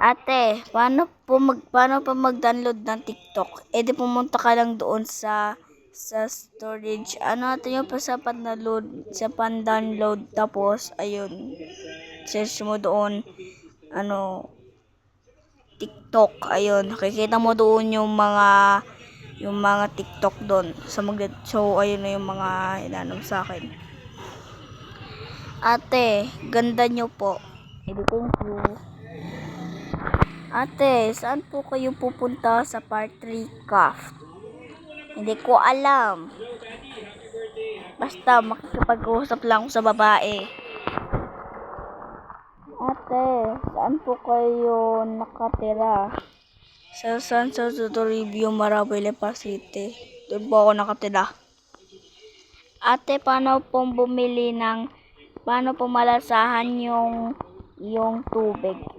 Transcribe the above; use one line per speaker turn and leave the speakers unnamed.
Ate, paano pa mag-download ng TikTok? Eh di pumunta ka lang doon sa storage. Ano natin yung pa sa pan-download tapos ayun. Search mo doon ano TikTok. Ayun, nakikita mo doon yung mga TikTok doon. So ayun na yung mga inanom sa akin. Ate, ganda nyo po. Thank you. Ate, saan po kayo pupunta sa part 3 craft? Hindi ko alam. Basta makikipag-usap lang ako sa babae. Ate, saan po kayo nakatira? Sa San Toribio, Marawi, Lipa City. Doon po ako nakatira. Ate, paano pong malasahan yung tubig?